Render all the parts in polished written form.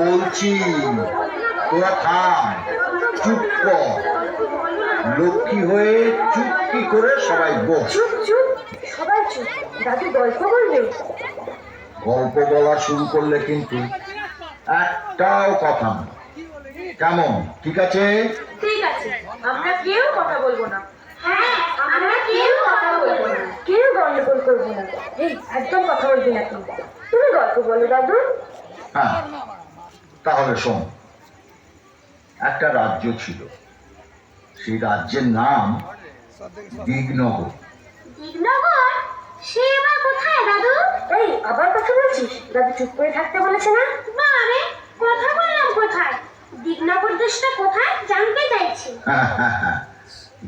বলছি তোরা থাম, চুপ কর। লক্ষ্মী হয়ে চুপটি করে সবাই বস। চুপ চুপ, সবাই চুপ। দাদু গল্প বলবে। গল্প বলা শুরু করলে কিন্তু একটাও কথা না। কেমন? ঠিক আছে? ঠিক আছে, আমরা কেউ কথা বলবো না। হ্যাঁ, আমরা কেউ কথা বলবো না, কেউ গন্ডগোল করবো না। এই একদম কথা বলবি না তুমি। তুমি গল্প বলো দাদু। হ্যাঁ, তাহলে শোন। একটা রাজ্য ছিল, সেই রাজ্যের নাম দিগনগর। দিগনগর? সে আবার কোথায় দাদু? এই আবার কথা বলছিস? দাদু চুপ করে থাকতে বলেছে না? না রে, কথা বললাম কোথায়? দিগনগর দেশটা কোথায় জানতে চাইছি।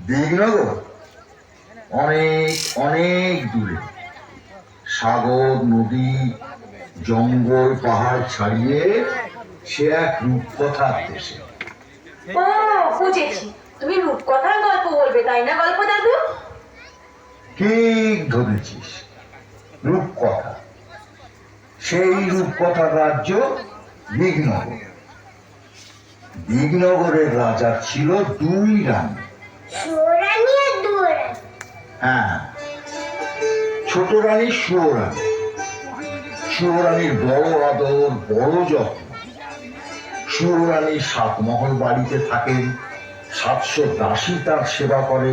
দিগনগর অনেক অনেক দূরে, সাগর নদী জঙ্গল পাহাড় ছাড়িয়ে সে এক রূপকথার দেশে। ও বুঝেছি, তুমি রূপকথার গল্প বলবে তাই না গল্প দাদু? ঠিক ধরেছিস, রূপকথা। সেই রূপকথার রাজ্য দিগনগর। দিগনগরের রাজার ছিল দুই রানী। হ্যাঁ, ছোট রানী সুয়োরানী। সুয়োরানীর বড় আদর, বড় যত্ন। সুয়োরানীর 7 মহল বাড়িতে থাকেন, 700 দাসী তার সেবা করে,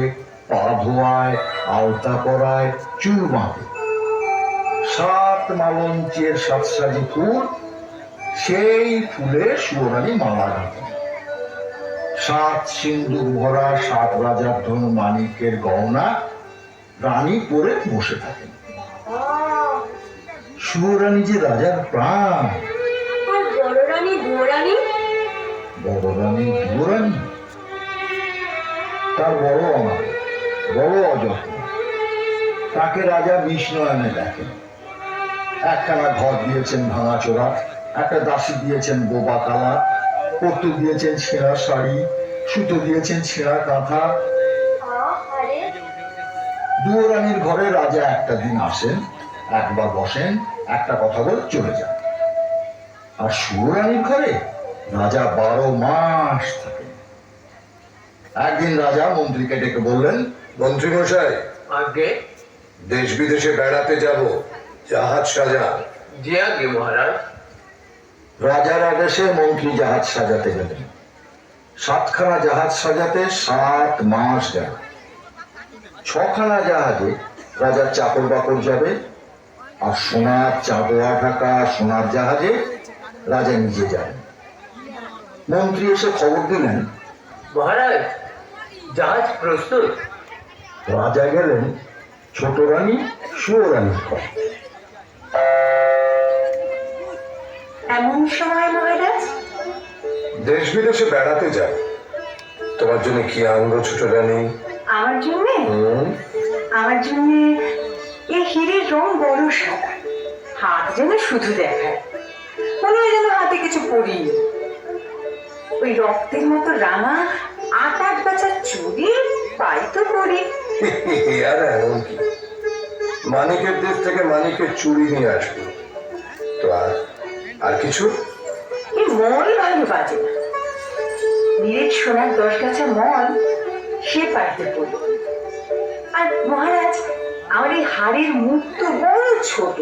পা ধোয়ায়, আলতা পরায়, চুল বাঁধে। 7 মালঞ্চের 7 সাজি ফুল, সেই ফুলে সুয়োরানী মালা গাঁথেন। 7 সিন্দুক ভরা 7 রাজার ধন মানিকের গহনা রানী পরে বসে থাকেন। সুয়োরানী যে রাজার প্রাণ। আর বড় রানী দুয়োরানী? বড় রানী দুয়োরানী তার বড় অনাথ, বড় অযত্ন। তাকে রাজা বিষ্ণয়নে দেখেন। একখানা ঘর দিয়েছেন ভাঙাচোরা, একটা দাসী দিয়েছেন বোবা কালা, পরতে দিয়েছেন ছেঁড়া শাড়ি, সুতো দিয়েছেন ছেঁড়া কাঁথা। দুয়োরানীর ঘরে রাজা একটা দিন আসেন, একবার বসেন, একটা কথা বলে চলে যান। আর সুয়োরানীর ঘরে রাজা 12 মাস থাকেন। একদিন রাজা মন্ত্রীকে ডেকে বললেন, মন্ত্রী মশাই, আগে দেশ বিদেশে বেড়াতে যাব, জাহাজ সাজা। জি আগে মহারাজ। রাজার আদেশে মন্ত্রী জাহাজ সাজাতে গেলেন। 7খানা জাহাজ সাজাতে 7 মাস গেল। 6খানা জাহাজে রাজার চাকর বাকর যাবে, আর সোনার চাঁদোয়া ঢাকা সোনার জাহাজে রাজা নিজে যাবেন। মন্ত্রী এসে খবর দিলেন, মহারাজ জাহাজ প্রস্তুত। রাজা গেলেন ছোট রানী সুয়োরানীর ঘরে। এমন সময় মহারাজ? দেশ বিদেশে বেড়াতে যায়, তোমার জন্য কি আনবো ছোট রানী? আমার জন্য? আমার জন্য এই হীরের রং বড় সাদা, হাত যেন শুধু দেখায়, মনে হয় যেন হাতে কিছু পরি। ওই রক্তের মতো রাঙা 8 বাচ্চা চুড়ি পাই তো পরি। আর এমন কি, মানিকের দেশ থেকে মানিকের চুড়ি নিয়ে আসবো তো। আর কিছু? এই মল ভালো বাজে না, নিরেট সোনার 10 গাছা মল সে পাইতে পড়ি। আর মহারাজ, আমার এই হাড়ের মুখ তো বড় ছোট,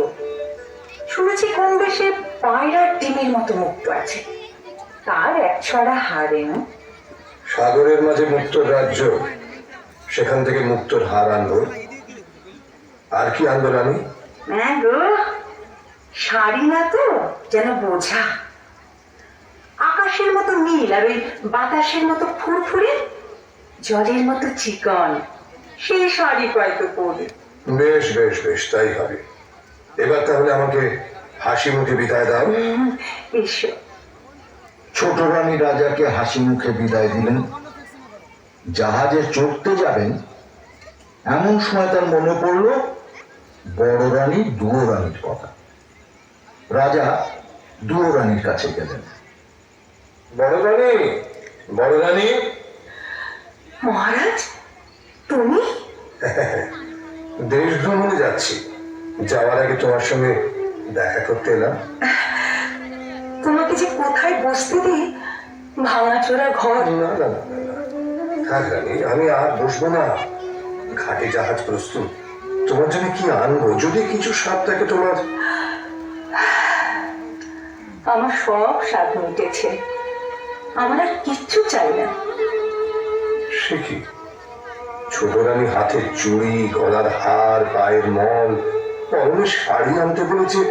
শুনেছি কোন দেশে পায়রার ডিমের মতো মুক্ত আছে, তার 1 ছড়া হাড়ে। সাগরের মাঝে মুক্তর রাজ্য, সেখান থেকে মুক্তর হার আনবো। আর কি আনবো রানী? হ্যাঁ গো, শাড়ি না তো যেন বোঝা, আকাশের মতো নীল আর ওই বাতাসের মতো ফুরফুরে, জলের মতো চিকন, সেই শাড়ি পাইতো পরে। বেশ বেশ বেশ, তাই হবে। এবার তাহলে আমাকে হাসি মুখে বিদায় দাও। এসো। ছোট রানী রাজাকে হাসি মুখে বিদায় দিলেন। জাহাজে চড়তে যাবেন, এমন সময় তার মনে পড়ল বড় রানী দুয়ো রানীর কথা। রাজা দুয়ো রানীর কাছে গেলেন। বড় রানী, বড় রানী, মহারাজ, তুমি? দেশ ভ্রমণে যাচ্ছি, যাওয়ার আগে তোমার সঙ্গে দেখা করতে এলাম। তোমাকে যে কোথায় বসতে দিই, ভাঙাচোরা ঘর। না না না না, থাক রানী, আমি আর বসবো না। ঘাটে জাহাজ প্রস্তুত, তোমার জন্য কি আনবো? যদি কিছু স্বাদ থাকে তোমার। আমার সব স্বাদ মিটেছে, আমার আর কিচ্ছু চাই না। সে কি, ছোট রানী হাতের চুড়ি, গলার হার, পায়ের মল, পরনে শাড়ি আনতে বলেছে,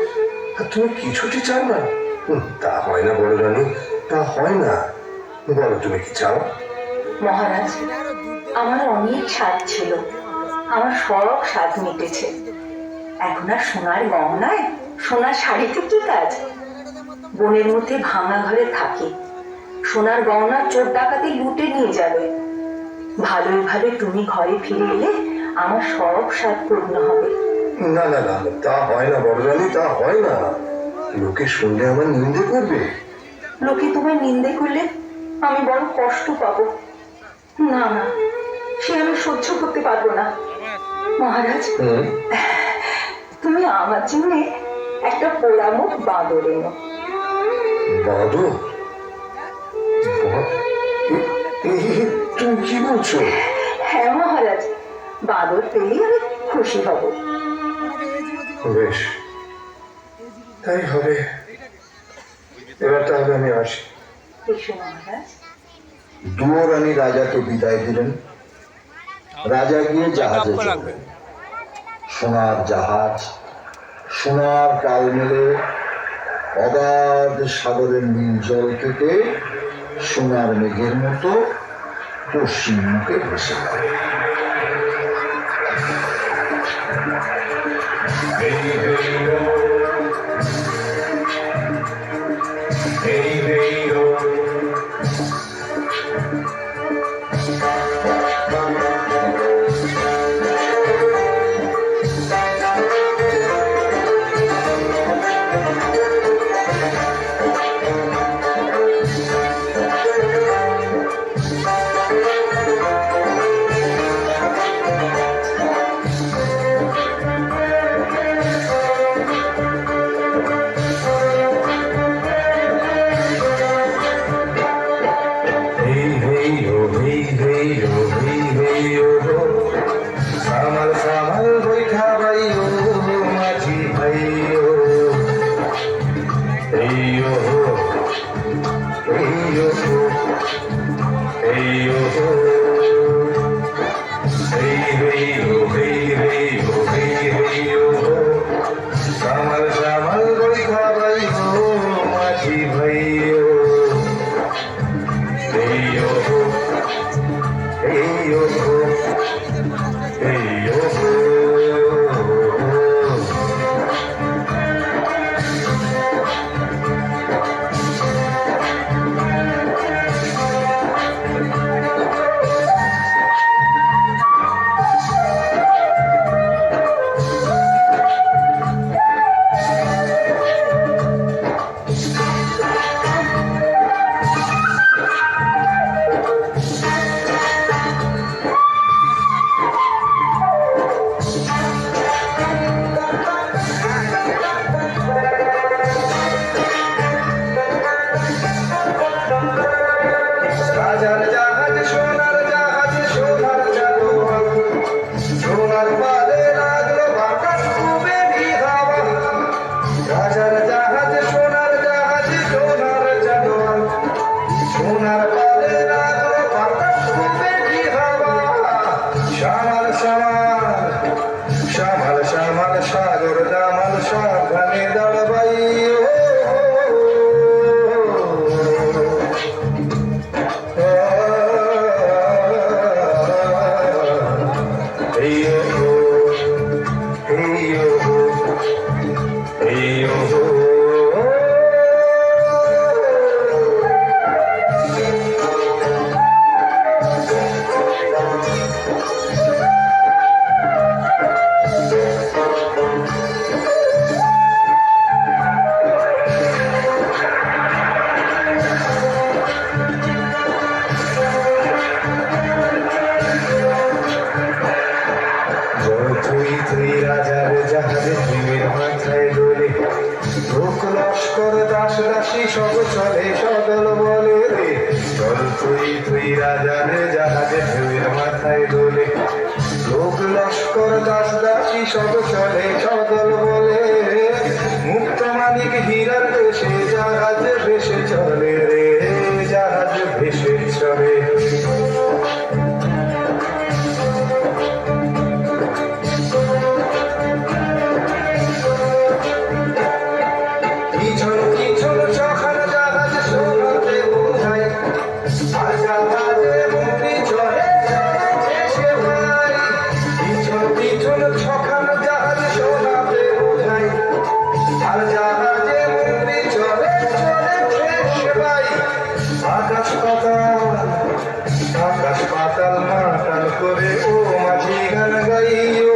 আর তুমি কিছুটি চাও না? তা হয় না বড় রানী, তা হয় না। বলো তুমি কি চাও? মহারাজ, আমার অনেক স্বাদ ছিল, আমার সব স্বাদ মিটেছে। এখন আর সোনার গহনায়, সোনার শাড়িতে কি কাজ? বনের মধ্যে ভাঙা ঘরে থাকি, সোনার গহনা চোর ডাকাতি লুটে নিয়ে যাবে। ভালোই ভালো তুমি ঘরে ফিরে এলে আমার সব স্বাদ পূর্ণ হবে। না না না, তা হয় না বড় রানী, তা হয় না। লোকে শুনলে আমার নিন্দে করবে। লোকে তোমায় নিন্দে করলে আমি বড় কষ্ট পাবো। না না, সে আমি সহ্য করতে পারবো না। মহারাজ, তুমি আমার জন্য একটা পোড়ামুখ বাঁদর এনো। বাঁদর? তুমি কি বলছো? হ্যাঁ মহারাজ, বাঁদর পেলেই আমি খুশি হব। বেশ, তাই হবে। এবার তাহলে আমি আসি। এসো মহারাজ। দুয়ো রানী রাজাকে বিদায় দিলেন। রাজা গিয়ে জাহাজে চড়লেন। সোনার জাহাজ সোনার কাল মেলে অগাধ সাগরের নীল জল কেটে সোনার মেঘের মতো পশ্চিম মুখে ভেসে গেল। ঢেউয়ের মাথায় দোলে লোক লস্কর দাস দাসী সব চলে সদল বলে রে চল তুই তুই রাজার জাহাজে ঢেউয়ের মাথায় দোলে লোক লস্কর দাস দাসী সব চলে সদল বলে রে মুক্ত মালিক হীরার দেশে জাহাজ ভেসে চলে রে জাহাজ ভেসে চলে পিছন পিছন ছখানা জাহাজ সোনাতে বোঝায় আর জাহাজে মন্ত্রী চলে এসে ভাই পিছন পিছন ছখানা জাহাজ সোনাতে বোঝায় আর জাহাজে মন্ত্রী চলে এসে ভাই আকাশ পাতাল মাতাল করে ও মাঝি গান গাইও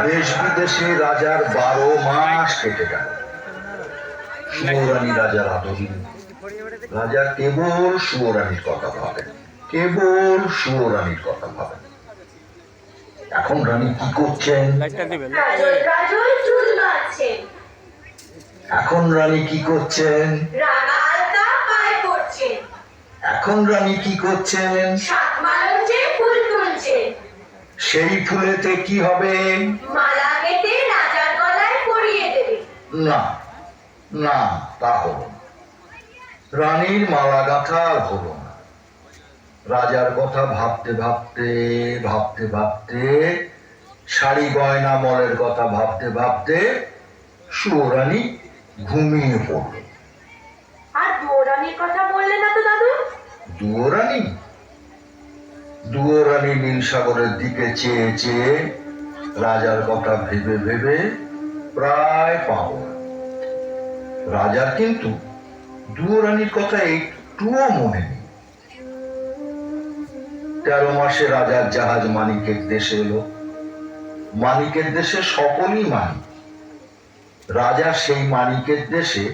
দেশ বিদেশে রাজার 12 মাস কেটে গেল। সুয়োরানী রাজার আদরিনী। রাজা কেবল সুয়োরানীর কথা ভাবেন, কেবল সুয়োরানীর কথা ভাবেন। এখন রানী কি করছেন? কাজল কাজল চুল বাঁধছেন, এখন রানী কি করছেন? রাঙা আলতা পায়ে পড়ছেন, এখন রানী কি করছেন? সাত মালঞ্চে ফুল তুলছেন, সেই ফুলেতে কি হবে? মালা কেটে রাজার গলায় পরিয়ে দেবে। না না, তা হলো না। রানীর মালা গাঁথা আর হলো না। রাজার কথা ভাবতে ভাবতে ভাবতে ভাবতে শাড়ি গয়না মলের কথা ভাবতে ভাবতে সুয়োরানী ঘুমিয়ে পড়ল। আর দৌড়ানির কথা বললে না তো দাদু? দুয়োরানী দুয়োরানী নীল সাগরের দিকে চেয়ে চেয়ে রাজার কথা ভেবে ভেবে প্রায় পাগল। রাজার কিন্তু দুয়োরানীর কথা একটুও মনে নেই। 13 মাসে রাজার জাহাজ মানিকের দেশে এলো। মানিকের দেশে সকলই মানিক। রাজা সেই মানিকের দেশে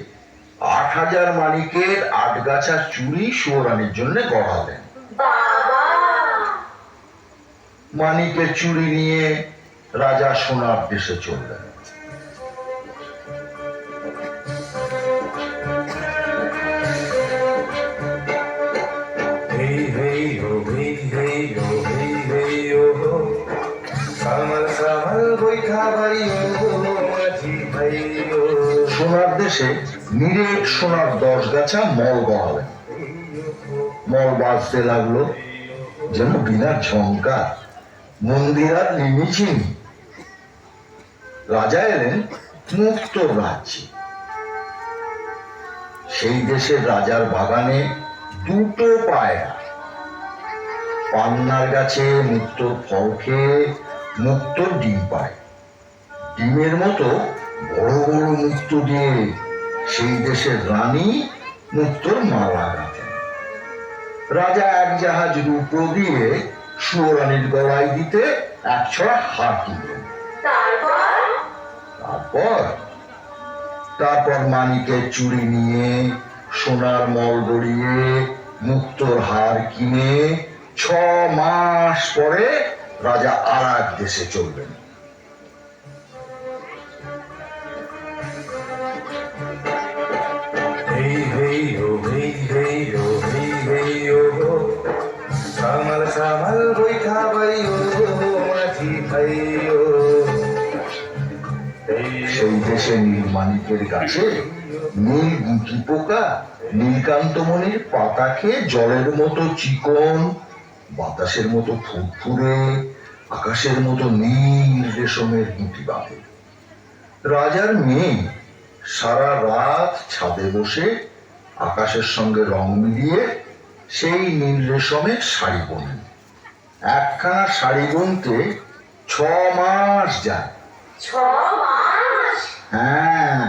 8000 মানিকের 8 গাছা চুড়ি সুয়োরানীর জন্য গড়ালেন। বাবা, মানিকের চুড়ি নিয়ে রাজা সোনার দেশে চললেন। হেই হেই ও হেই হেই ও হেই হেই ও সামাল সামাল বৈঠা ভাই ও মাঝি ভাই ও সোনার দেশে নিরেট সোনার 10 গাছা মল গড়ালেন। মল বাজতে লাগলো যেন বিনা ঝঙ্কার, মন্দির আর নিমিচিনি। রাজা এলেন মুক্ত রাজ্যে। সেই দেশের রাজার বাগানে 2টো পায়রা। পান্নার গাছে মুক্তোর ফল খেয়ে মুক্তোর ডিম পায়। ডিমের মতো বড় বড় মুক্তো দিয়ে সেই দেশের রানী মুক্তোর মালা গাঁথেন। রাজা এক জাহাজ রূপো দিয়ে সুয়োরানীর গলায় দিতে 1 ছড়া হার কিনলেন। তারপর তারপর তারপর মানিকের চুড়ি নিয়ে সোনার মল গড়িয়ে মুক্তোর হার কিনে 6 মাস পরে রাজা আর এক দেশে চললেন। হেই হেই ও হেই হেই ও হেই হেই ও সামাল সামাল বৈঠা ভাই ও মাঝি ভাই ও সেই দেশে নীল মানিকের গাছে নীল গুটি পোকা নীলকান্তমণির পাতা খেয়ে জলের মতো চিকন, বাতাসের মতো ফুরফুরে, আকাশের মতো নীল রেশমের গুটি বাঁধে। রাজার মেয়ে সারা রাত ছাদে বসে আকাশের সঙ্গে রং মিলিয়ে সেই নীল রেশমের শাড়ি বোনেন। একখানা শাড়ি বুনতে 6 মাস যায়। 6 মাস? হ্যাঁ,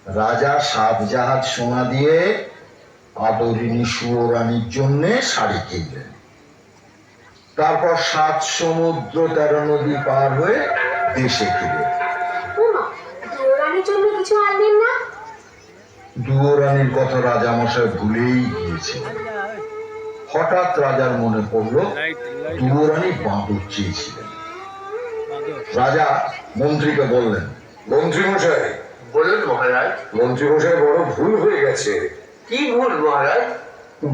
রাজা 7 জাহাজ সোনা দিয়ে আদরিনী সুয়োরানীর জন্য শাড়ি কিনলেন। তারপর 7 সমুদ্র 13 নদী পার হয়ে দেশে ফিরে। ওমা, দৌড়ানোর জন্য কিছু আনলেন না? দুয়োরানীর কথা রাজামশাই ভুলেই গিয়েছিলেন। হঠাৎ রাজার মনে পড়ল দুয়োরানী বাঁদর চেয়েছিলেন। রাজা মন্ত্রীকে বললেন, মন্ত্রীমশাই, বলুন মহারাজ। মন্ত্রীমশাই বড় ভুল হয়ে গেছে। কি ভুল মহারাজ?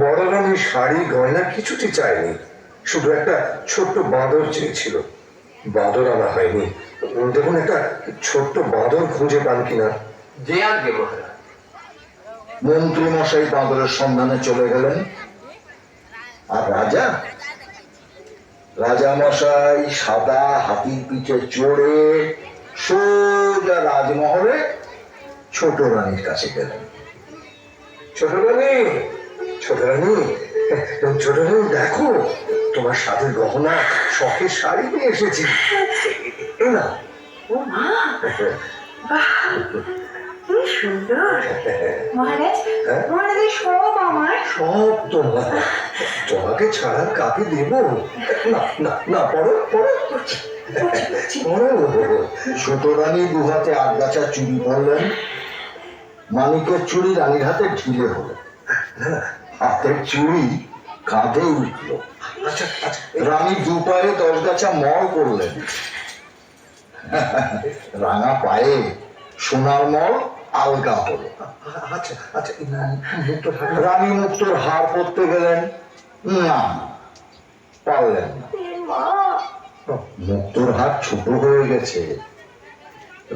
বড় রানী শাড়ি গয়না কিছুটি চায়নি, শুধু একটা ছোট্ট বাঁদর চেয়েছিল। বাঁদর আনা হয়নি। দেখুন একটা ছোট্ট বাঁদর খুঁজে পান কিনা। যে আগে মহারাজ। মন্ত্রী মশাই বাঁদরের সন্ধানে চলে গেলেন। আর রাজামশাই সাদা হাতির পিঠে চড়ে সোজা রাজমহলে ছোট রানীর কাছে গেলেন। ছোট রানী, ছোট রানী, ছোট রানী, দেখো তোমার সাথে গহনা শখের শাড়ি নিয়ে এসেছি। এই না, ও মা, বাহ, কি সুন্দর। মহারাজ, মহারাজের সব আমার। সব তোমার। তোমাকে ছাড়া কাকে দেব? না না না, পড়ো পড়ো পড়ো। ছোট রানী দুহাতে আগাছা চুরি করলেন। মানিকের চুড়ি রানীর হাতে ঢিলে হলো। হাতের চুড়ি কাঁধে উঠল। আচ্ছা আচ্ছা, রানী 2 পায়ে 10 গাছা মল করলেন। রাঙা পায়ে সোনার মল আলগা হলো। আচ্ছা আচ্ছা, মুক্তোর হার। রানী মুক্তোর হার পরতে গেলেন, না পারলেন না। মুক্তোর হার ছোট হয়ে গেছে।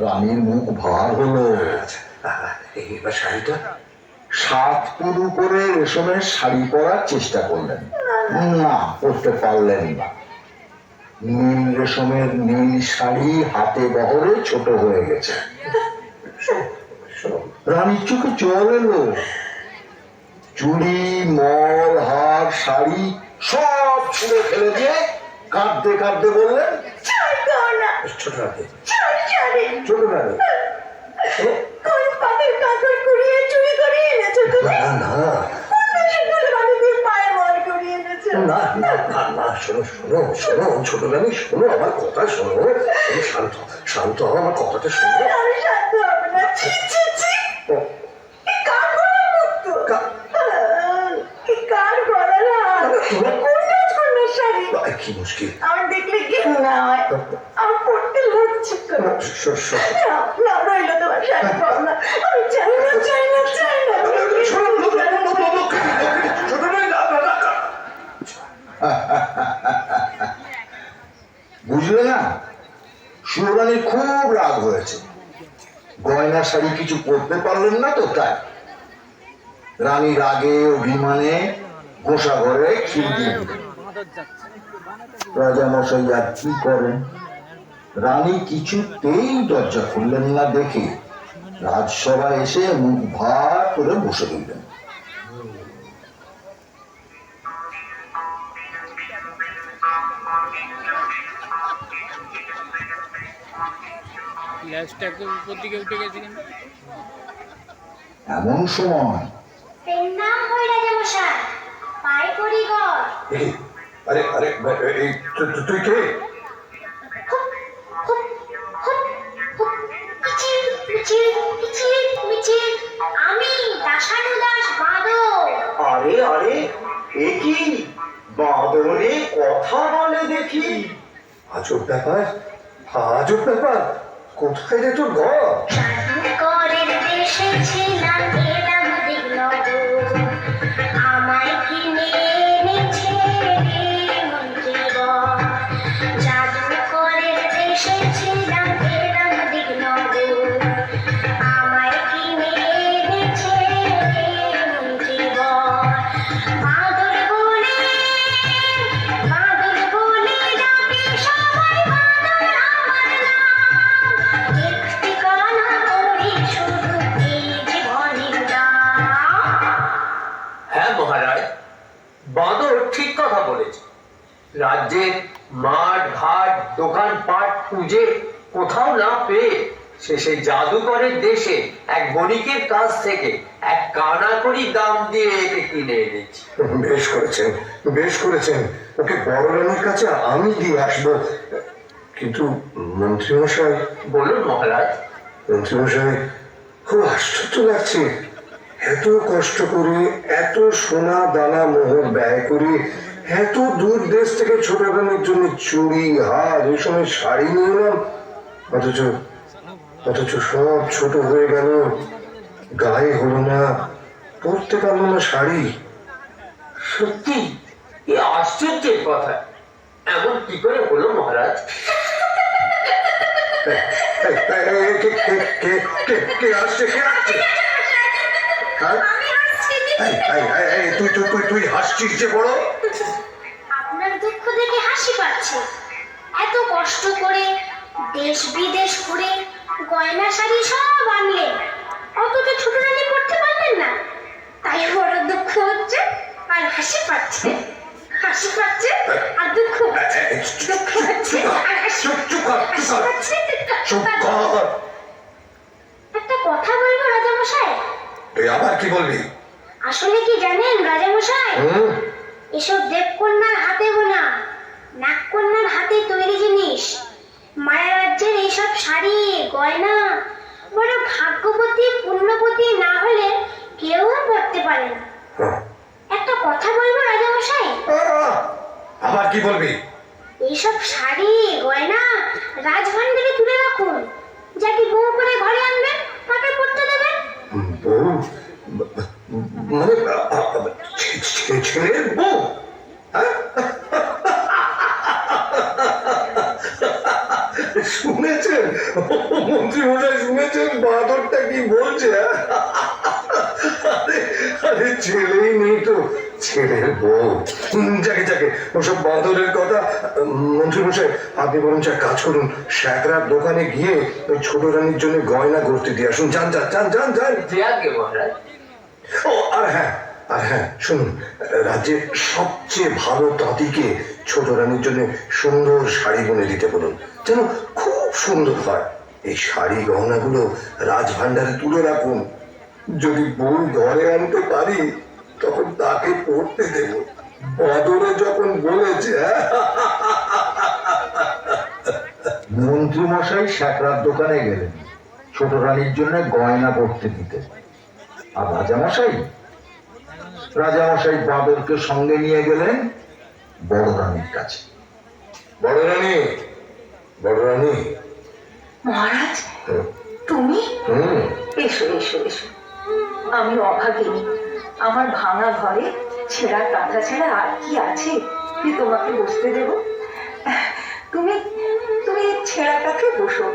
রানীর মুখ ভার হলো। আচ্ছা, এবার শাড়িটা। 7 পুরু করে রেশমের শাড়ি পরার চেষ্টা করলেন, না পরতে পারলেন না। নীল রেশমের নীল শাড়ি হাতে বহরে ছোট হয়ে গেছে। রানীর চোখে জল এলো। চুড়ি, মল, হার, শাড়ি সব ছুঁড়ে ফেলে দিয়ে কাঁদতে কাঁদতে বললেন, ছাড় দাও না, ছোট রানী, ছাড়, ছাড়ে। ছোট রানী, কোন পাখির কাঁকড় কুড়িয়ে চুরি করে এনেছো তুমি? না না কোন দেশের কালো বালিদের পায়ে মল করিয়ে এনেছো? না না না না, শোনো শোনো শোনো, ছোট রানী শোনো, আমার কথা শোনো। তুমি শান্ত শান্ত হও, আমার কথাটা শোনো। আমি শান্ত হব না। ছি ছি ছি, এ কার গলার মুক্তো? এ কার গলার হার? কোন রাজকন্যার শাড়ি? কি মুশকিল। আমার দেখলে ঘৃণা হয়, আমার পড়তে লজ্জা করে। না, না, রইলো তোমার শাড়ি গয়না। আমি চাই না, চাই না, চাই না। বুঝলে না, সুরানীর খুব রাগ হয়েছে। গয়না শাড়ি কিছু পরতে পারলেন না তো তাই। রানী রাগে অভিমানে গোসা ঘরে খিল দিয়ে দিলেন। রাজামশাই আর কি করেন? রানী কিছুতেই দরজা খুললেন না দেখে রাজসভায় এসে মুখ ভার করে বসে রইলেন। এমন সময় নাম হই রাজামশাই, পায়ে পড়ি গর। আরে আরে, এই তুই কে? আমি দাশানু দাস বাঁদর। আরে আরে, এ কি বাঁদরে কথা বলে দেখি? আজব ব্যাপার, আজব ব্যাপার। কোথায় রে তোর ঘর? জাদুকরের দেশে ছিলাম, এলাম দিগনগর। আমায় কিনে এনেছে রে মন্ত্রীবর। জাদুকরের দেশে ছিলাম, এলাম দিগনগর। আমায় কিনে এনেছে রে মন্ত্রীবর। বাঁদর বলে ডাকে সবাই, বাঁদর আমার নাম। দেখতে কানা করি শুধু এই জীবনের দাম। হ্যাঁ মহারাজ, বাঁদর ঠিক কথা বলেছে। রাজ্যের মাঠ ঘাট দোকানপাট খুঁজে কোথাও না পেয়ে সে সেই জাদুকরের দেশে এক বণিকের কাছ থেকে এক কানাকড়ি দাম দিয়ে একে কিনে এনেছি। বেশ করেছেন, বেশ করেছেন। ওকে বড় রানীর কাছে আমি দিয়ে আসবো। কিন্তু মন্ত্রীমশাই, বলুন মহারাজ। মন্ত্রীমশাই, খুব আশ্চর্য লাগছে। এত কষ্ট করে, এত সোনা দানা মোহর ব্যয় করে, এত দূর দেশ থেকে ছোট রানীর জন্য চুড়ি, হার, রেশমের শাড়ি নিয়ে এলাম, অথচ সব ছোট হয়ে গেল, গায়ে হলো না, পরতে পারলো না শাড়ি। সত্যি এ আশ্চর্যের কথা। এমন কি করে হলো মহারাজ? এই, কে আসছে? হ্যাঁ? তুই হাসছিস যে বড়? আপনার দুঃখ দেখে হাসি পাচ্ছে। এত কষ্ট করে দেশ বিদেশ ঘুরে গয়না শাড়ি সব আনলেন, অথচ ছোট রানী পড়তে পারলেন না, তাই বড় দুঃখ হচ্ছে আর হাসি পাচ্ছে। হাসি পাচ্ছে আর দুঃখ হচ্ছে, দুঃখ হচ্ছে আর হাসি পাচ্ছে। একটা কথা বলবো রাজামশাই? তুই আবার কি বলবি? আসলে কি জানেন রাজামশাই, এসব দেবকন্যার হাতে বোনা, নাগকন্যার হাতে তৈরি জিনিস, মায়া রাজ্যের এইসব শাড়ি গয়না বড় ভাগ্যবতী পুণ্যবতী না হলে কেউ পড়তে পারে না। একটা কথা বলবো রাজামশাই? আবার কি বলবি? এইসব শাড়ি গয়না রাজভান্ডারে তুলে রাখুন, যাকে বউ করে ঘরে আনবেন তাকে পড়তে দেবেন। বউ? মানে ছেলের বউ? শুনেছেন মন্ত্রী মশাই, শুনেছেন বাঁদরটা কি বলছে? আরে ছেলেই নেই তো, ছেলের বউ। যাকে ওসব বাঁদরের কথা। মন্ত্রী মশাই, আপনি বরঞ্চ এক কাজ করুন, শ্যাকরার দোকানে গিয়ে ওই ছোট রানীর জন্য গয়না গড়তে দিয়ে আসুন। যান। যে আগে মহারাজ। ও আর হ্যাঁ, শুনুন, রাজ্যের সবচেয়ে ভালো তাঁতিকে ছোট রানীর জন্য সুন্দর শাড়ি বুনে দিতে বলুন, যেন খুব সুন্দর হয়। এই শাড়ি গহনাগুলো রাজভান্ডারে তুলে রাখুন। যদি বউ ঘরে আনতে পারি তখন তাকে পড়তে দেব। বদরে যখন বলেছে। মন্ত্রী মশাই শ্যাকরার দোকানে গেলেন ছোট রানীর জন্য গয়না পড়তে দিতে। আর রাজামশাই বাঁদরকে সঙ্গে নিয়ে গেলেন বড় রানীর কাছে। বড় রানী। মহারাজ, তুমি? এসো। আমি অভাগিনী। আমার ভাঙা ঘরে ছেঁড়া কাঁথা ছাড়া আর কি আছে যে তোমাকে বসতে দেব? তুমি ছেঁড়া কাঁথে বসো,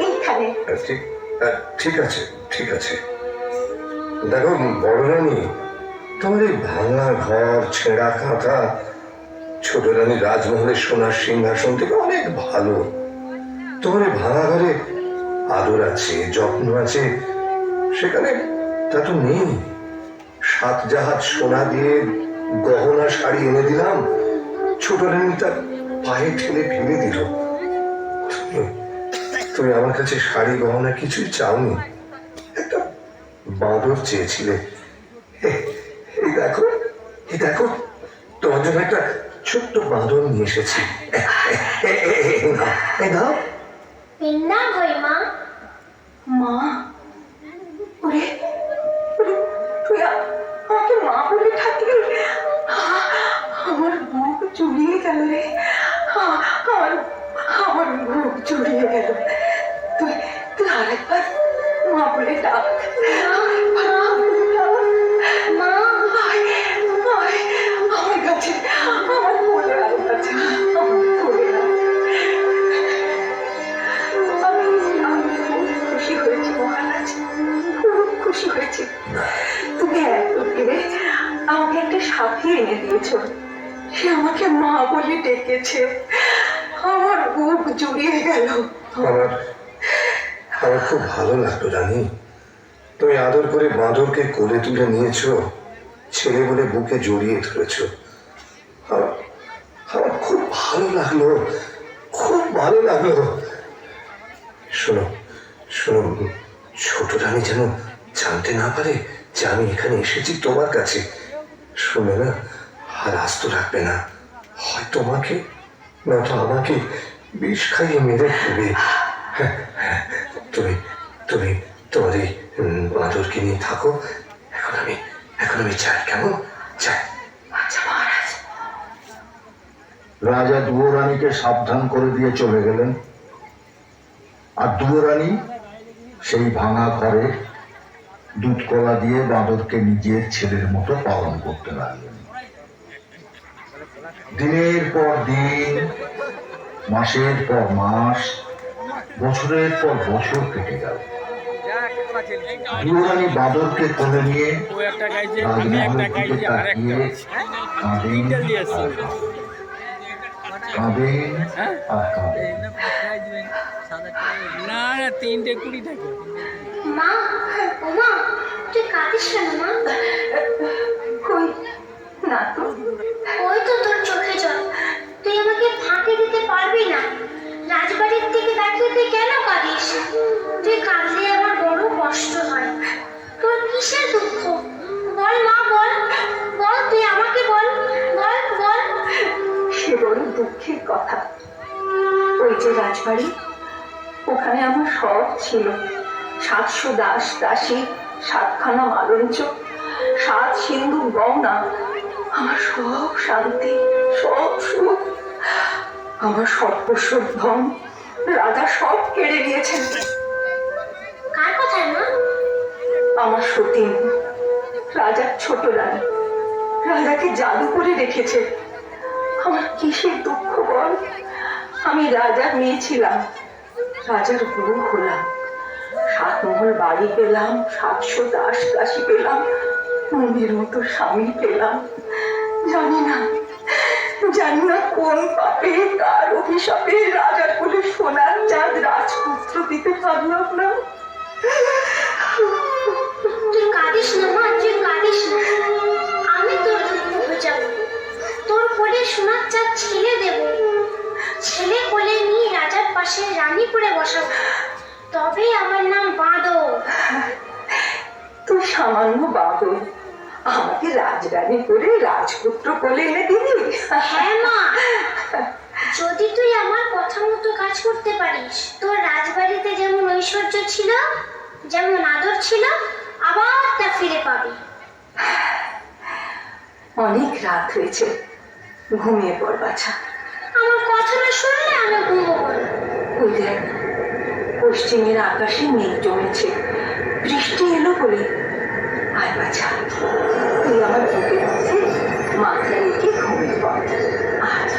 এইখানে। ঠিক আছে। দেখো বড় রানী, তোমার এই ভাঙা ঘর, ছেঁড়া কাঁথা ছোট রানী রাজমহলের সোনার সিংহাসন থেকে অনেক ভালো। তোমার এই ভাঙা ঘরে আদর আছে, যত্ন আছে, সেখানে তা তো নেই। 7 জাহাজ সোনা দিয়ে গহনা শাড়ি এনে দিলাম, ছোট রানী তার পায়ে ঠেলে ফেলে দিল। তুমি আমার কাছে শাড়ি গহনা কিছুই চাওনি, একটা বাঁদর চেয়েছিলে। এই দেখো তোমার জন্য একটা ছোট্ট বাঁদর নিয়ে এসেছি। নাও। না হই মা। মা? ওরে, তুই আমাকে মা বলে থাকলি? আমার বুক জুড়িয়ে গেল রে, আমার বুক জুড়িয়ে গেল। তুই আরেকবার মা বলে ডাক। মা, আমার কাছে, আমার কোলে আয় কাছে, আমার কোলে আয়। আমি খুব খুশি হয়েছি মহারাজ, খুব খুশি হয়েছি। তুমি এতদিনে আমাকে একটা সাথী এনে দিয়েছো, সে আমাকে মা বলে ডেকেছে। আমার বুক জুড়িয়ে গেল। আমার খুব ভালো লাগলো রানী, তুমি আদর করে বাঁদরকে কোলে তুলে নিয়েছো, ছেলে বলে বুকে জড়িয়ে ধরেছো। আমার খুব ভালো লাগলো। শোনো শোনো, ছোট রানী যেন জানতে না পারে যে আমি এখানে এসেছি তোমার কাছে। শুনে না, আর আস্ত রাখবে না, হয় তোমাকে নয়তো আমাকে বিষ খাইয়ে মেরে ফেলবে। হ্যাঁ, হ্যাঁ, তুমি তুমি তোমার এই বাঁদরকে নিয়ে থাকো। এখন আমি চাই, কেমন চাই। আচ্ছা মহারাজ। রাজা দুয়োরানীকে সাবধান করে দিয়ে চলে গেলেন, আর দুয়োরানী সেই ভাঙা ঘরে দুধ কলা দিয়ে বাঁদরকে নিজের ছেলের মতো পালন করতে লাগলেন। দিনের পর দিন, মাসের পর মাস, বছরের পর বছর কেটে গেল। দুয়োরানী বাঁদরকে কোলে নিয়ে রাজমহলের দিকে তাকিয়ে কাঁদেন আর কাঁদেন। না না, 3:20 থাকে। মা, ওমা, তুই কাঁদিস কেন মা? কই না তো। ওই তো তোর চোখে জল। তুই আমাকে ফাঁকি দিতে পারবি না। রাজবাড়ির দিকে তাকিয়ে তুই কেন কাঁদিস? তুই কাঁদলে আমার বড় কষ্ট হয়। তোর কিসের দুঃখ? বল মা, বল বল, তুই আমাকে বল, বল বল। সে বড় দুঃখের কথা। ওই যে রাজবাড়ি, ওখানে আমার সব ছিল। 700 দাস দাসী, 7খানা মালঞ্চ, 7 সিন্ধু গহনা, আমার সব শান্তি, সব সুখ, আমার সর্বস্ব ধন রাজা সব কেড়ে নিয়েছেন। কার কথায় মা? আমার সতীন, রাজার ছোট রানী, রাজাকে জাদু করে রেখেছে। আমার কিসের দুঃখ বল? আমি রাজার মেয়ে ছিলাম, রাজার বউ হলাম, 7 মহল বাড়ি পেলাম, 700 দাস দাসী পেলাম, মনের মতো স্বামী পেলাম। জানি না কোন পাপে, কার অভিশাপে রাজার কোলে সোনার চাঁদ রাজপুত্র দিতে পারলাম না। তুই কাঁদিস না মা, তুই কাঁদিস না। আমি তোর দুঃখ বোঝাবো। তোর কোলে সোনার চাঁদ ছেলে দেব। ছেলে কোলে নিয়ে রাজার পাশে রানী করে বসাবো। তবে আমার নাম বাঁদর। তুই সামান্য বাদল, আমাকে রাজরানী করে রাজপুত্র কোলে এনে দিবি? হ্যাঁ মা, যদি তুই আমার কথা মতো কাজ করতে পারিস, তোর রাজবাড়িতে যেমন ঐশ্বর্য ছিল, যেমন আদর ছিল, আবার তা ফিরে পাবি। অনেক রাত হয়েছে, ঘুমিয়ে পড় বাছা। আমার কথাটা শুনলে আমি ঘুমবো না। ওই দেখ, পশ্চিমের আকাশে মেঘ জমেছে, বৃষ্টি এলো বলে। আয় বাছা, তুই আমার বুকের মধ্যে মাথা রেখে ঘুমিয়ে পড়। আয়।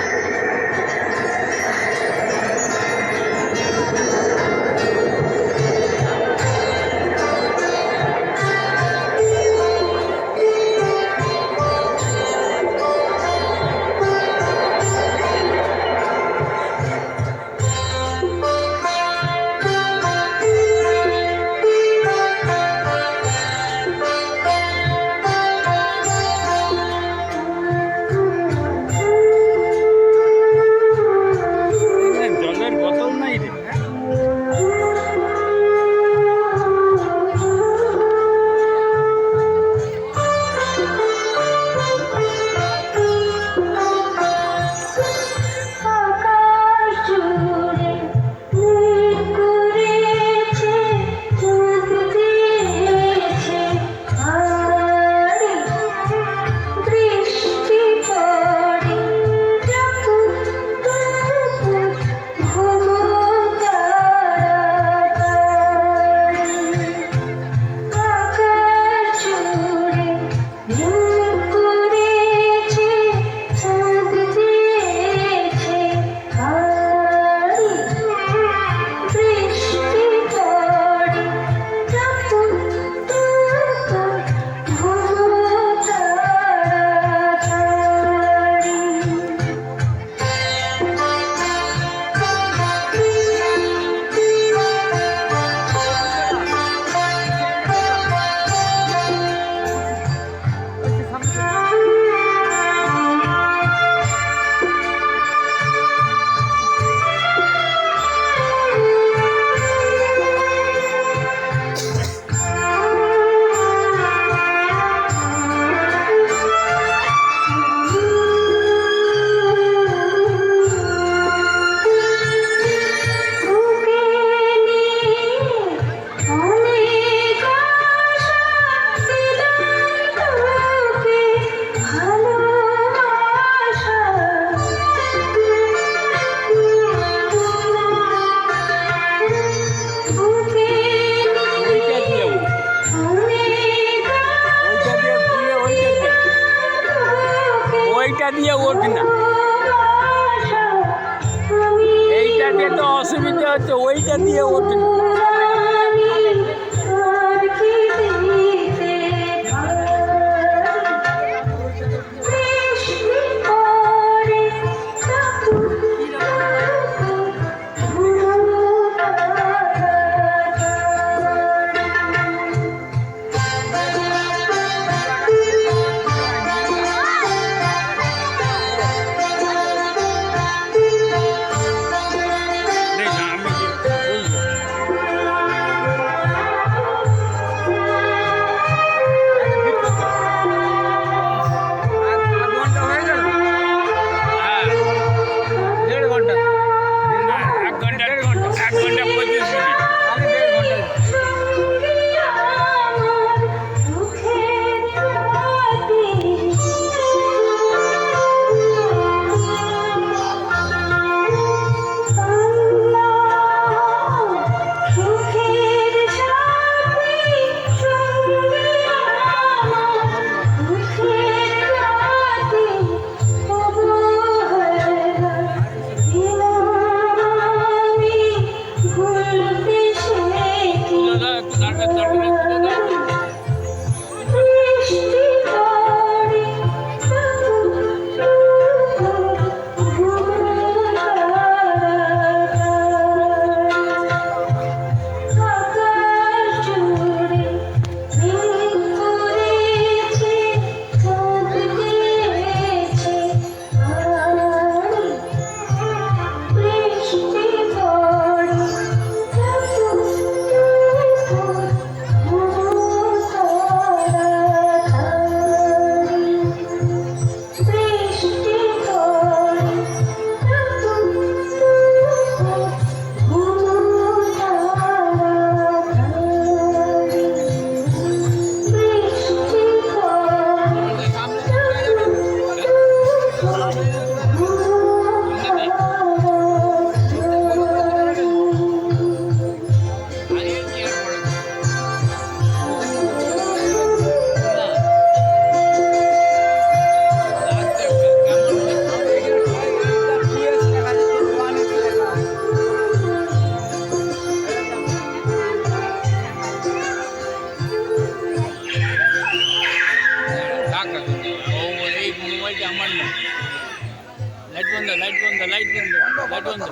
বন্ধ, লাইট বন্ধ, লাইট বন্ধ, লাইট বন্ধ,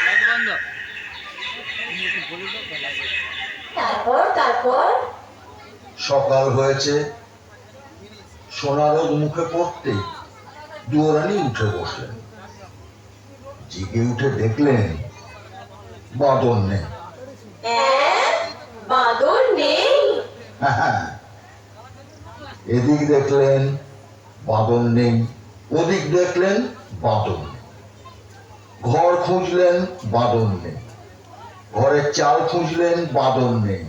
লাইট বন্ধ। তারপর সকাল হয়েছে, সোনারোদ মুখে পড়তে দুয়োরানি উঠে বসলেন। জেগে উঠে দেখলেন বাদর নেই। বাদর নেই? এদিক দেখলেন বাদর নেই, ওদিক দেখলেন বাদর নেই। ঘর খুঁজলেন বাদর নেই, ঘরের চাল খুঁজলেন বাদর নেই,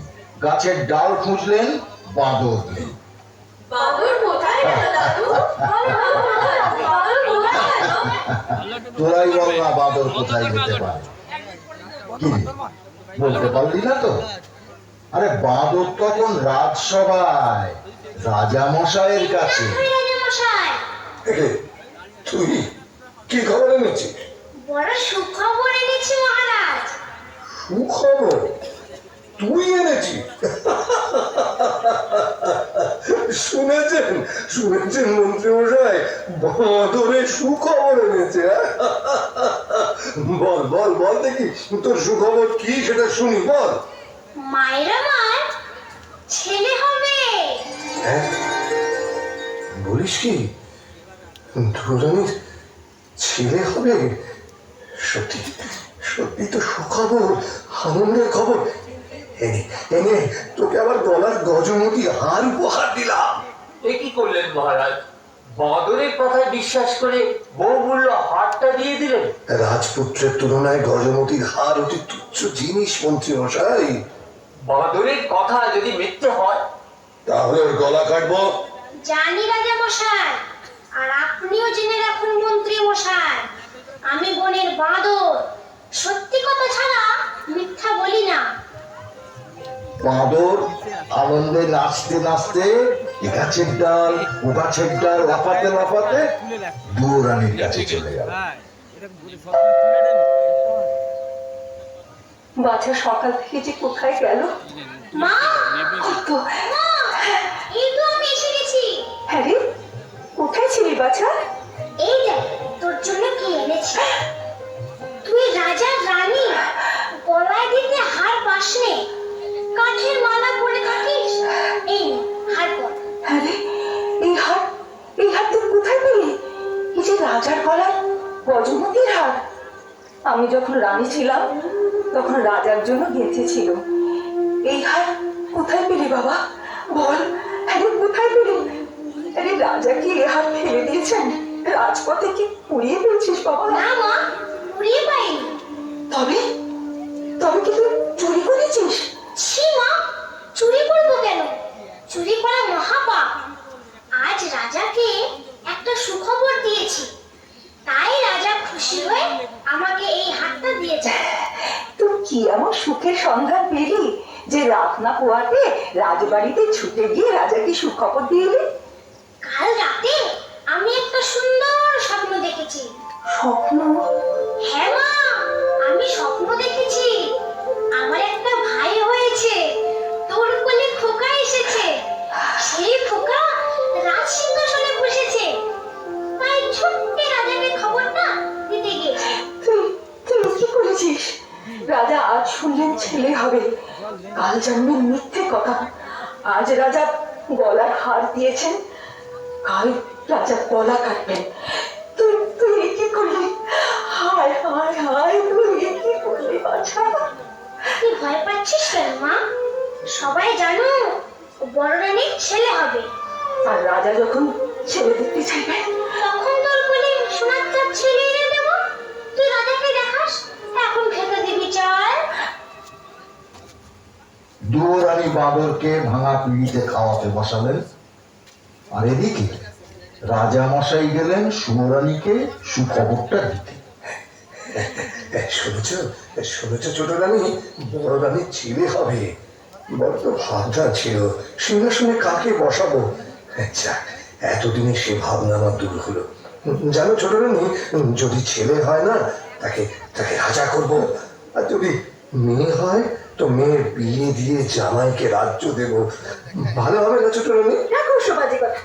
গাছের ডাল খুঁজলেন বাদর নেই। বাদর কোথায় গেল দাদু? বাদর কোথায় গেল? তোরাই বল না বাদর কোথায় যেতে পারে। কি বলতে পারলি না তো? আরে বাদর তখন রাজসভায় রাজা মশাইয়ের কাছে। মশাই, এরে, তুই কি খবর এনেছিস? বড় সুখবর এনেছি মহারাজ। সুখবর তুই এনেছিস? শুনেছেন মন্ত্রী মশাই, বাদরের সুখবর এনেছে। বল বল বল দেখি, তোর সুখবর কি সেটা শুনি, বল। মায়ের আমার ছেলে হবে। হ্যাঁ, বলিস কি? দুরানির ছেলে হবে? সত্যি সত্যি তো সুখবর, আনন্দের খবর। এনে তোকে আবার গলার গজমতি হার উপহার দিলাম। এ কি করলেন মহারাজ? বাদরের কথায় বিশ্বাস করে বহুমূল্য হারটা দিয়ে দিলেন। রাজপুত্রের তুলনায় গজমতির হার অতি তুচ্ছ জিনিস মন্ত্রী মশাই। বাদরের কথা যদি মিথ্যে হয় তাহলে ওর গলা কাটবো। জানি রাজা মশাই, আর আপনিও জেনে রাখুন মন্ত্রী মশাই, আমি বনের বাঁদর, সত্যি কথা ছাড়া মিথ্যা বলি না। বাদর আনন্দে নাচতে নাচতে এ গাছের ডাল ও গাছের ডাল লাফাতে লাফাতে দুয়োরানির কাছে চলে গেল। হ্যাঁ, এটা বলে সব তুলে দেন। বাচ্চা সকাল থেকে যে কোথায় গেল? মা, তো মা, এই তো আমি এসে গেছি। হ্যাঁ রে, কোথায় ছিলি বাচ্চা? এই দেখ তোর জন্য কি এনেছি। তুই রাজার রানী, গলায় দিতে হার পাসনে, কাঠের মালা পরে থাকিস। এই নে, হার পর। হ্যাঁ রে, এই হার তুই কোথায় পেলি? এই যে রাজার গলার গজমতির হার। আমি যখন রানী ছিলাম তখন রাজার জন্য গেঁথেছিল। এই হার কোথায় পেলি বাবা? বল, আরে কোথায় পেলি? আরে রাজা কি এই হার ফেলে দিয়েছেন? রাজপথে কি পুড়িয়ে দিয়েছিস বাবা? না মা, পুড়িয়ে পাইনি। তবে তবে কি তুই চুরি করেছিস? ছি মা, চুরি করবো কেন? চুরি করা মহাপাপ। আজ রাজাকে একটা সুখবর দিয়েছি, তাই রাজা খুশি হয়ে আমাকে এই হাতটা দিয়েছে। তুই কি এমন সুখের সন্ধান পেলি যে রাত না পোয়াতে রাজবাড়িতে ছুটে গিয়ে রাজাকে সুখবর দিয়ে এলি? কাল রাতে আমি একটা সুন্দর স্বপ্ন দেখেছি। স্বপ্ন? হ্যাঁ মা, আমি স্বপ্ন দেখেছি আমার একটা ভাই হয়েছে, তোর কোলে খোকা এসেছে, সেই খোকা রাজ সিংহাসনে বসেছে, তাই ছুট্টে রাজাকে খবরটা দিতে গিয়েছি। তুই কি করেছিস? রাজা আজ শুনলেন ছেলে হবে, কাল জানবেন মিথ্যে কথা। আজ রাজা গলার হার দিয়েছেন, কাল রাজা গলা কাটবেন। তুই কি করলি? হায় হায় হায়, তুই কি করলি বাছা? তুই ভয় পাচ্ছিস কেন মা? সবাই জানো বড় রানীর ছেলে হবে। আর রাজা যখন ছেলে দেখতে চাইবে তখন তোর কোলে সোনার চাঁদ ছেলে এনে দেবো, তুই রাজাকে দেখাস। এখন খেতে দিবি চল। দুয়োরানি বাদরকে ভাঙা পিঁড়িতে খাওয়াতে বসালেন, আর এদিকে রাজা মশাই গেলেন সুরানীকে সুখবরটা দিতে। শুনেছ ছোট রানী, বড় রানীর ছেলে হবে। বড় তো ভাবনা ছিল সিংহাসনে কাকে বসাবো। যাক, এতদিনে সে ভাবনা আমার দূর হলো। জানো ছোট রানী, যদি ছেলে হয় না তাকে রাজা করব, আর যদি মেয়ে হয় তো মেয়ের বিয়ে দিয়ে জামাইকে রাজ্য দেব। ভালো হবে না ছোট রানী? রাখো সবাজি কথা,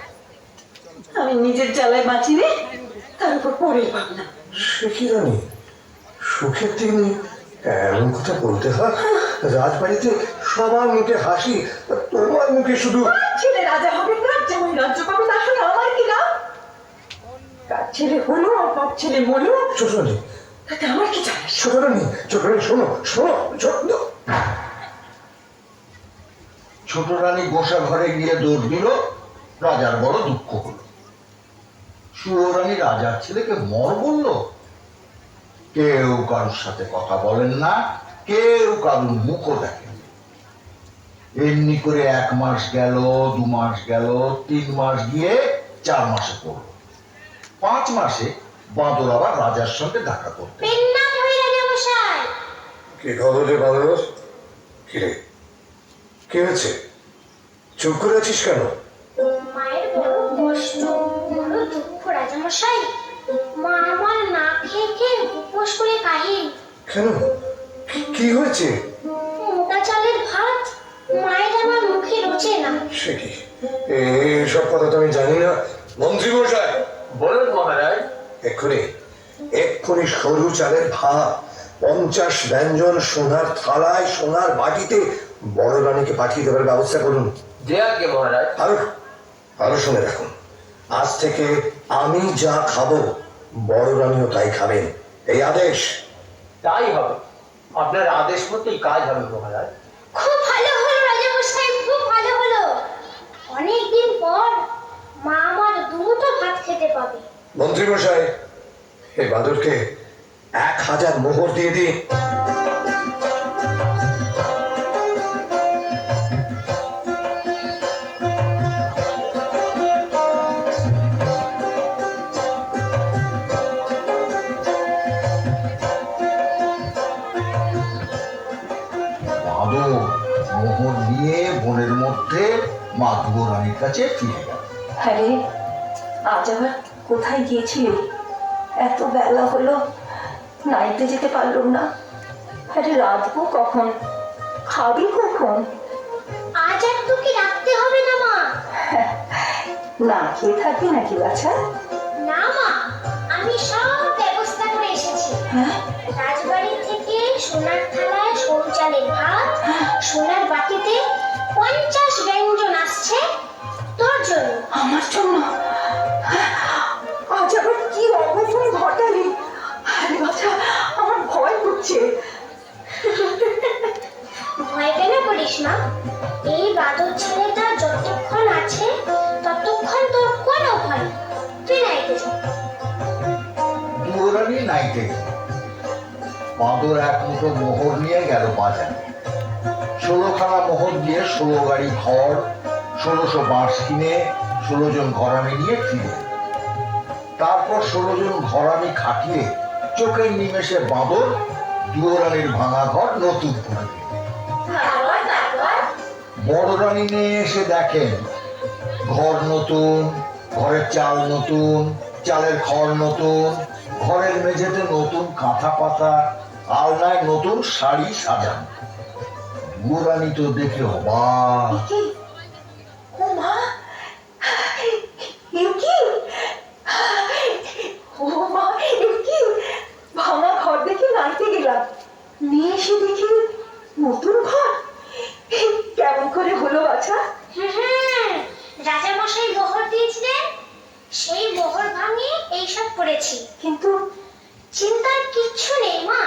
আমি নিজের জ্বালায় বাঁচি রে। তার উপর পড়ে পাব না। সে কি রানী, সুখের দিন এমন কথা বলতে হয়? রাজবাড়িতে সবার মুখে হাসি, তোমার মুখে শুধু ছেলে রাজা হবে, রাজ্যময় রাজ্য পাবে, তার সঙ্গে আমার কি লাভ? কার ছেলে হলো আর বাপ ছেলে মরলো, ছোট রানী, তাতে আমার কি যায় আসে? ছোট রানী, ছোট রানী, শোনো শোনো, ছোট ছোট রানী গোসা ঘরে গিয়ে দৌড় দিল। রাজার বড় দুঃখ হলো। সুরানী রাজার ছেলেকে মর বলল। কেউ কারোর সাথে কথা বলেন না, কেউ কারোর মুখও দেখেন। এমনি করে 1 মাস গেল, 2 মাস গেল, 3 মাস গিয়ে 4 মাসে পড়ল। 5 মাসে বাঁদর আবার রাজার সঙ্গে দেখা করতে। পেন্নাথ হয়ে রাজামশাই। কি খবর রে বাদর? কি রে, কি হয়েছে? চুপ করে আছিস কেন? মায়ের বড় কষ্ট, বড় দুঃখ রাজামশাই। মা আমার না খেয়ে খেয়ে উপোস করে কাহিল। কেন, কি হয়েছে? মোটা চালের ভাত মায়ের আমার মুখে রোচে না। সে কি, এসব কথা তো আমি জানি না। মন্ত্রী মশাই, বলুন মহারাজ। এক্ষুনি এক্ষুনি সরু চালের ভাত 50 ব্যঞ্জন সোনার থালায় সোনার বাটিতে বড় রানীকে পাঠিয়ে দেওয়ার ব্যবস্থা করুন। যে আগে মহারাজ। আরো আরো শুনে রাখুন, আজ থেকে আমি যা খাবো বড় রানীও তাই খাবেন, এই আদেশ। তাই হবে, আপনার আদেশ মতোই কাজ হবে মহারাজ। খুব ভালো হলো রাজামশাই, খুব ভালো হলো। অনেকদিন পর মা আমার দুটো ভাত খেতে পাবে। মন্ত্রী মশাই, এই বাদরকে 1000 মোহর দিয়ে দিন। বাঁদর মোহর নিয়ে বনের মধ্যে মা রানীর কাছে ফিরে গেল। আরে আজ আবার কোথায় গিয়েছিলে? এত বেলা হলো, নাইতে যেতে পারলাম না। আরে রাতবো কখন, খাবি কখন? আজ আর তোকে রাখতে হবে না মা। না খেয়ে থাকবি নাকি বাছা? না মা, আমি সব ব্যবস্থা করে এসেছি। হ্যাঁ? রাজবাড়ি থেকে সোনার থালায় সরু চালের ভাত, সোনার বাটিতে 50 ব্যঞ্জন আসছে তোর জন্য। আমার জন্য? আজ আবার কি অঘটন ঘটালি? আরে বাছা, আমার ভয় করছে। ভয় কেন করিস মা? এই বাদর ছেলেটা যতক্ষণ আছে ততক্ষণ তোর কোনো ভয় নেই। তুই নাইতে যা। রানী নাইতে গেল। বাঁদর 1 মুঠো মোহর নিয়ে গেল বাজারে। 16খানা মোহর দিয়ে 16 গাড়ি ঘর, 1600 বাঁশ কিনে 16 জন ঘরামি নিয়ে ফিরে এলো। তারপর 16 জন ঘরামি খাটিয়ে চোখের নিমেষে বাঁদর দুয়োরানীর ভাঙা ঘর নতুন করে দিল। বড় রানী নিয়ে এসে দেখেন ঘর নতুন, ঘরের চাল নতুন, চালের খড় নতুন, ঘরের মেঝেতে নতুন কাঁথা পাতা, আলনায় নতুন শাড়ি সাজানো। রানী তো দেখে অবাক। ও মা, এ কি? ও মা, এ কি? ভাঙা ঘর দেখে নাইতে গেলাম, নিয়ে এসে দেখি নতুন ঘর। কেমন করে হলো বাছা? রাজামশাই মোহর দিয়েছিলেন, সেই মোহর ভাঙে এইসব করেছি। কিন্তু চিন্তার কিচ্ছু নেই মা।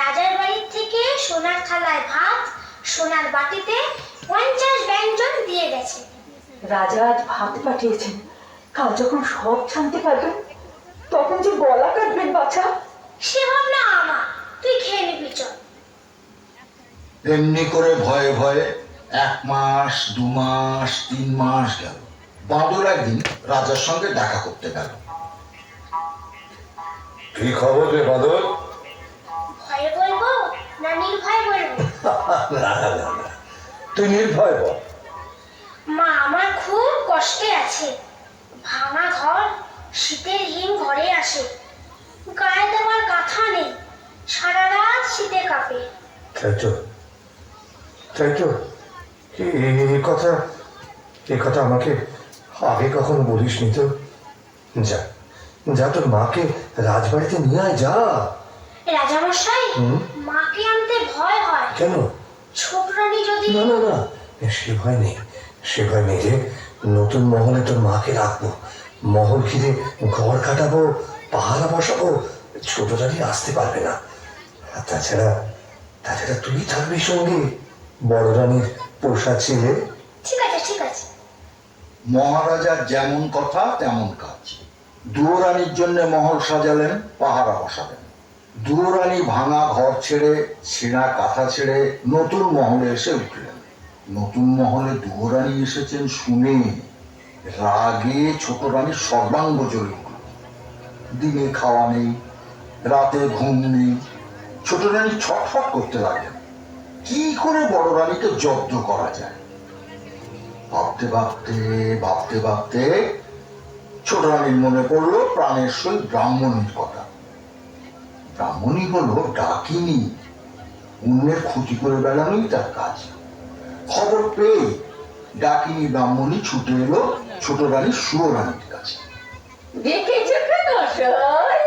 রাজার বাড়ি থেকে সোনার থালায় ভাত, সোনার বাটিতে 50 ব্যঞ্জন দিয়ে গেছে। রাজা আজ ভাত পাঠিয়েছেন, কাল যখন সব জানতে পারবেন তখন যে গলা কাটবেন বাছা। সে ভাবনা আমা, তুই খেয়ে নিবি চল। এমনি করে ভয়ে ভয়ে 1 মাস, 2 মাস, 3 মাস গেল। বাঁদর একদিন রাজার সঙ্গে দেখা করতে গেল। কি খবর রে বাদর? ভয়ে বলবো না নির্ভয় বলবো? না না না না, তুই নির্ভয় বল। মা আমার খুব কষ্টে আছে। ভাঙা ঘর, শীতের হিম ঘরে আসে, গায়ে দেওয়ার কাঁথা নেই, সারা রাত শীতে কাঁপে। তাই তো, তাই তো। এই কথা আমাকে আগে কখনো বলিসনি তো। যা, যা তোর মাকে রাজবাড়িতে নিয়ে আয়, যা। রাজামশাই, হুম? মাকে আনতে ভয় হয়। কেন? ছোট রানী যদি না না না, সে ভয় নেই, সে ভয় নেই রে। নতুন মহলে তোর মাকে রাখবো, মহল ঘিরে ঘর কাটাবো, পাহারা বসাবো, ছোট রানী আসতে পারবে না। আর তাছাড়া তুই থাকবি সঙ্গে, বড় রানীর পোষা ছেলে। ঠিক আছে, ঠিক আছে। মহারাজার যেমন কথা তেমন কাজ। দুয়োরানীর জন্য মহল সাজালেন, পাহারা বসালেন। দুয়োরানী ভাঙা ঘর ছেড়ে, ছেঁড়া কাঁথা ছেড়ে নতুন মহলে এসে উঠলেন। নতুন মহলে দুয়োরানী এসেছেন শুনে রাগে ছোট রানীর সর্বাঙ্গ জ্বলে উঠল। দিনে খাওয়া নেই, রাতে ঘুম নেই। ছোট রানী ছটফট করতে লাগলেন, কি করে বড় রানীকে জব্দ করা যায়। ভাবতে ছোট রানীর মনে পড়লো প্রাণের সহিত ব্রাহ্মণীর কথা। ব্রাহ্মণী হলো ডাকিনী, অন্যের ক্ষতি করে বেড়ানোই তার কাজ। খবর পেয়ে ডাকিনী ব্রাহ্মণী ছুটে এলো ছোট রানী সুর রানীর কাছে। দেখেছো তো মশাই,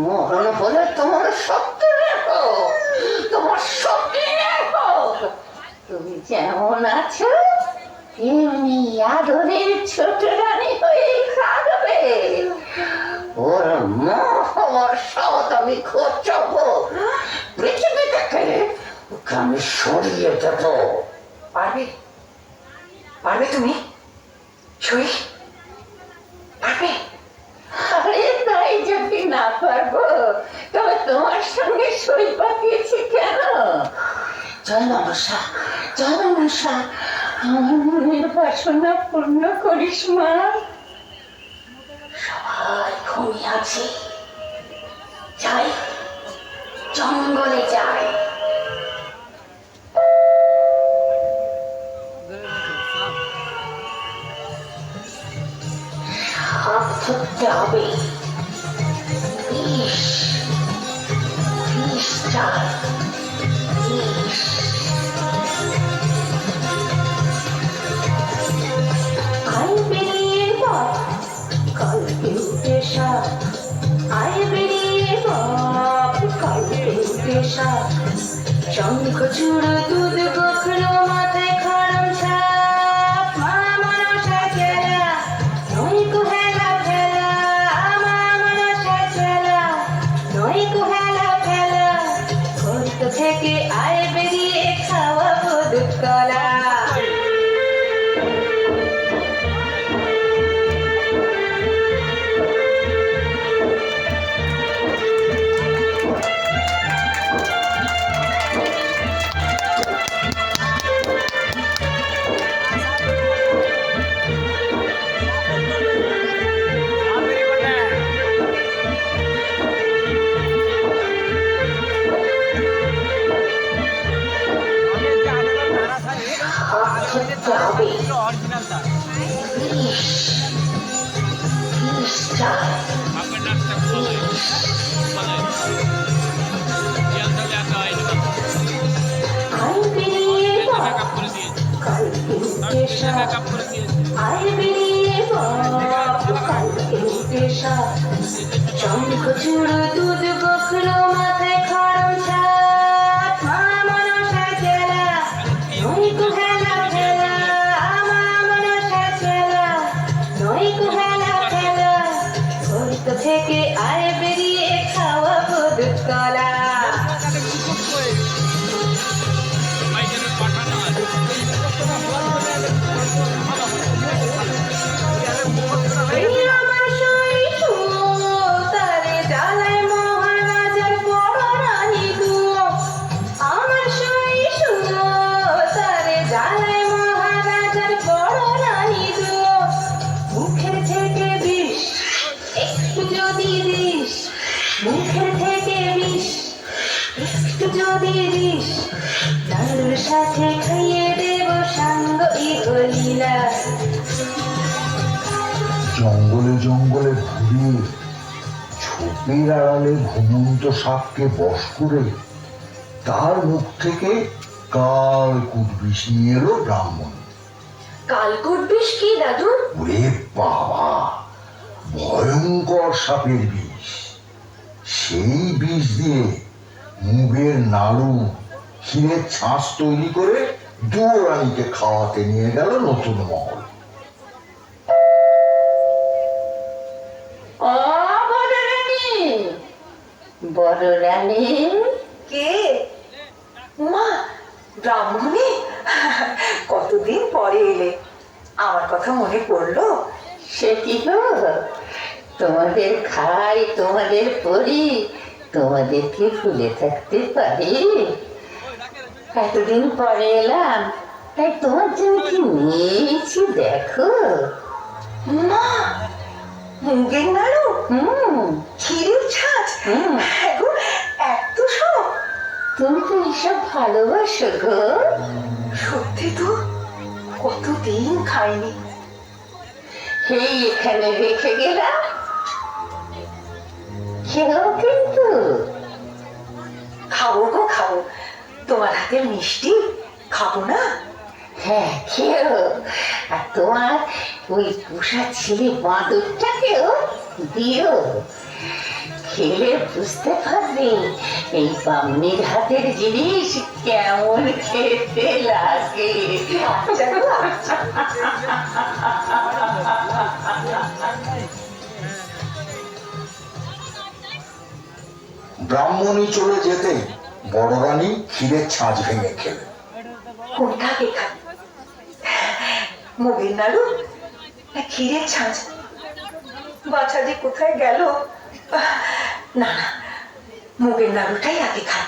মহল বলে তোমার সত্য রেখো, তোমার সত্যি রেখো। তুমি যেমন আছো তেমনি আদরের ছোট রানী হয়ে থাকবে। ওর মহর সব আমি খোঁচাবো, পৃথিবী থেকে ওকে আমি সরিয়ে দেবো। পারবে তুমি সই? পারবে? আরে তাই যদি না পারবো তবে তোমার সঙ্গে সই পাঠিয়েছি কেন? জয় মনসা, জয় মনসা, আমার মনের বাসনা পূর্ণ করিস মা। সবাই ঘুমিয়ে আছে, যাই জঙ্গলে যাই। সাপ ধরতে হবে, বিষ চাই, বিষ। আয় বেরিয়ে বাপ, কালকে উঠে সাপ, আয় বেরিয়ে বাপ, কালকে উঠে সাপ। শঙ্খ চূড় দুধ কখনো মাথায় খড়ম ছাপ, মা মনসা চেলা নই কুহেলা ফেলা, মা মনসা চেলা নই কুহেলা ফেলা। ঘর থেকে আয় বেরিয়ে খাওয়াবো দুধ কলা। কলা এই আমার শৈশব, তারে জ্বালায় মহারাজার বড় রানী দুয়ো। আমার শৈশব, তারে জ্বালায় মহারাজার বড় রানী দুয়ো। মুখের থেকে বিষ একটু যদি দিস, মুখের থেকে বিষ একটু যদি দিস, তার সাথে খাইয়ে দেব সাঙ্গ ইহলীলা। জঙ্গলে জঙ্গলে ঘুরে ঝোপের আড়ালে ঘুমন্ত সাপকে বশ করে তার মুখ থেকে কাল কুটবিষ নিয়ে এলো ব্রাহ্মণ। কালকুট বিষ কি দাদু? ওরে বাবা, ভয়ঙ্কর সাপের বিষ। সেই বিষ দিয়ে মুগের নাড়ু ক্ষীরের ছাঁচ তৈরি করে দুয়োরানীকে খাওয়াতে নিয়ে গেল নতুন মহল। ও বড় রানী, বড় রানী কে? মা, ব্রাহ্মণী, কতদিন পরে এলে, আমার কথা মনে পড়লো? সে কি গো, তোমাদের খাই, তোমাদের পড়ি, তোমাদেরকে ভুলে থাকতে পারি? এতদিন পরে এলাম, তাই তোমার জন্য কি নিয়েছি দেখো। মা, মুগের নাড়ু, হুম, ক্ষীরের ছাঁচ, হ্যাঁ গো, এত সব। তুমি তো এইসব ভালোবাসো গো। সত্যি তো, কতদিন খাইনি। এই এখানে রেখে গেলাম, খেও কিন্তু। খাবো গো খাবো, তোমার হাতের মিষ্টি খাবো না? হ্যাঁ খেও, আর তোমার ওই পোষা ছেলে বাঁদরটাকেও দিও। খেলে বুঝতে পারবে এই বামনির হাতের জিনিস কেমন খেতে লাগে। আচ্ছা গো, আচ্ছা। ব্রাহ্মণী চলে যেতেই বড় রানী ক্ষীরের ছাঁচ ভেঙে খেলেন। কোনটাকে খাবি? মুগের নাড়ু না ক্ষীরের ছাঁচ? বাছা যে কোথায় গেল। না না, মুগের নাড়ুটাই আগে খাই।